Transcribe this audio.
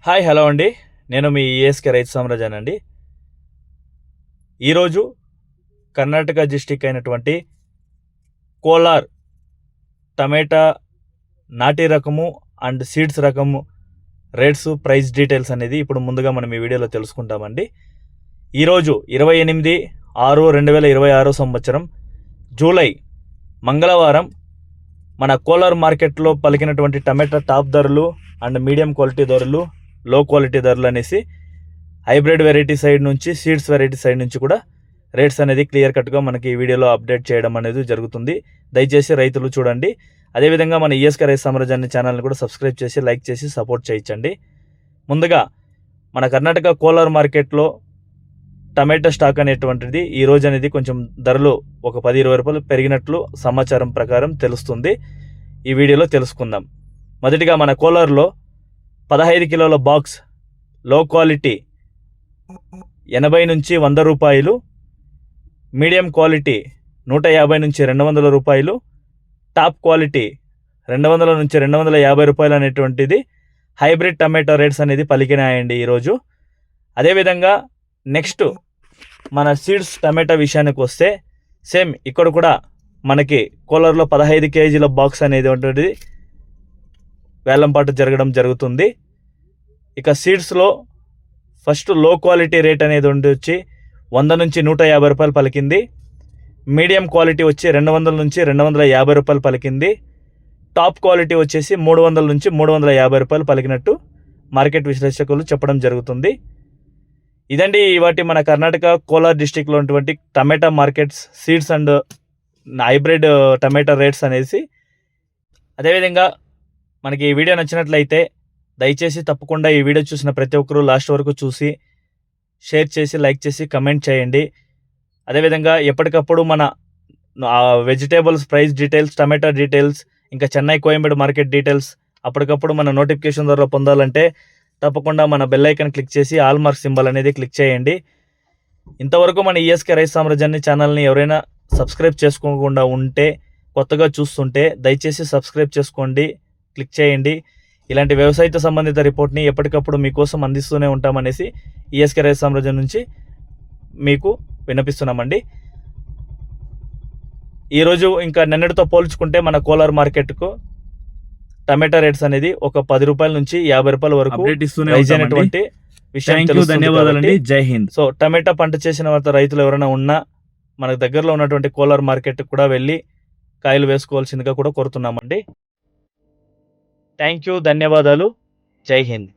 Hi hello అండి. నేను మీ ESK రైతు సామ్రాజ్యాన్ని అండి. ఈరోజు కర్ణాటక డిస్టిక్ అయినటువంటి కోలార్ టమాటా నాటి రకము అండ్ సీడ్స్ రకము రేట్స్ ప్రైస్ డీటెయిల్స్ అనేది ఇప్పుడు ముందుగా మనం ఈ వీడియోలో తెలుసుకుంటామండి. ఈరోజు 28/6/2026 సంవత్సరం జూలై మంగళవారం మన కోలార్ మార్కెట్లో పలికినటువంటి టమాటా టాప్ ధరలు అండ్ మీడియం క్వాలిటీ ధరలు, లో క్వాలిటీ ధరలు అనేసి హైబ్రిడ్ వెరైటీ సైడ్ నుంచి సీడ్స్ వెరైటీ సైడ్ నుంచి కూడా రేట్స్ అనేది క్లియర్ కట్గా మనకి ఈ వీడియోలో అప్డేట్ చేయడం అనేది జరుగుతుంది. దయచేసి రైతులు చూడండి. అదేవిధంగా మన ఈఎస్కే రైతు సామ్రాజ్యాన్ని ఛానల్ని కూడా సబ్స్క్రైబ్ చేసి లైక్ చేసి సపోర్ట్ చేయించండి. ముందుగా మన కర్ణాటక కోలార్ మార్కెట్లో టమాటా స్టాక్ అనేటువంటిది ఈ రోజు అనేది కొంచెం ధరలు ఒక 10-20 రూపాయలు పెరిగినట్లు సమాచారం ప్రకారం తెలుస్తుంది. ఈ వీడియోలో తెలుసుకుందాం. మొదటిగా మన కోలార్లో 15 కిలోల బాక్స్ లో క్వాలిటీ 80 నుంచి 100 రూపాయలు, మీడియం క్వాలిటీ 150 నుంచి 200 రూపాయలు, టాప్ క్వాలిటీ 200 నుంచి 250 రూపాయలు అనేటువంటిది హైబ్రిడ్ టమాటో రేట్స్ అనేది పలికినాయండి ఈరోజు. అదేవిధంగా నెక్స్ట్ మన సీడ్స్ టమాటా విషయానికి వస్తే సేమ్ ఇక్కడ కూడా మనకి కోలార్లో 15 కేజీల బాక్స్ అనేది ఉంటుంది వేలంపాటు జరగడం జరుగుతుంది. ఇక సీడ్స్లో ఫస్ట్ లో క్వాలిటీ రేట్ అనేది వచ్చి 100 నుంచి 150 రూపాయలు పలికింది. మీడియం క్వాలిటీ వచ్చి 200 నుంచి 250 రూపాయలు పలికింది. టాప్ క్వాలిటీ వచ్చేసి 300 నుంచి 350 రూపాయలు పలికినట్టు మార్కెట్ విశ్లేషకులు చెప్పడం జరుగుతుంది. ఇదండి వాటి మన కర్ణాటక కోలార్ డిస్టిక్లో ఉన్నటువంటి tomato markets, seeds and hybrid tomato rates అనేసి. అదేవిధంగా మనకి ఈ వీడియో నచ్చినట్లయితే దయచేసి తప్పకుండా ఈ వీడియో చూసిన ప్రతి ఒక్కరూ లాస్ట్ వరకు చూసి షేర్ చేసి లైక్ చేసి కమెంట్ చేయండి. అదేవిధంగా ఎప్పటికప్పుడు మన వెజిటేబుల్స్ ప్రైస్ డీటెయిల్స్, టమాటా డీటెయిల్స్, ఇంకా చెన్నై కోయంబేడు మార్కెట్ డీటెయిల్స్ అప్పటికప్పుడు మన నోటిఫికేషన్ ద్వారా పొందాలంటే తప్పకుండా మన బెల్ ఐకాన్ క్లిక్ చేసి ఆల్ మార్క్ సింబల్ అనేది క్లిక్ చేయండి. ఇంతవరకు మన ఈఎస్కే రైతు సామ్రాజ్యాన్ని ఛానల్ని ఎవరైనా సబ్స్క్రైబ్ చేసుకోకుండా ఉంటే, కొత్తగా చూస్తుంటే దయచేసి సబ్స్క్రైబ్ చేసుకోండి, క్లిక్ చేయండి. ఇలాంటి వ్యవసాయతో సంబంధిత రిపోర్ట్ని ఎప్పటికప్పుడు మీకోసం అందిస్తూనే ఉంటామనేసి ఈఎస్కే రైతు సామ్రాజ్యం నుంచి మీకు విన్నపిస్తున్నామండి. ఈరోజు ఇంకా నిన్నటితో పోల్చుకుంటే మన కోలార్ మార్కెట్కు టమాటా రేట్స్ అనేది ఒక 10 రూపాయల నుంచి 50 రూపాయల వరకు రైజ్ అయినటువంటి విషయం తెలుస్తుంది. ధన్యవాదాలండి. జై హింద్. సో టమాటా పంట చేసిన రైతులు ఎవరైనా ఉన్నా మనకు దగ్గరలో ఉన్నటువంటి కోలార్ మార్కెట్ కూడా వెళ్ళి కాయలు వేసుకోవాల్సిందిగా కూడా కోరుతున్నామండి. థ్యాంక్ యూ, ధన్యవాదాలు, జై హింద్.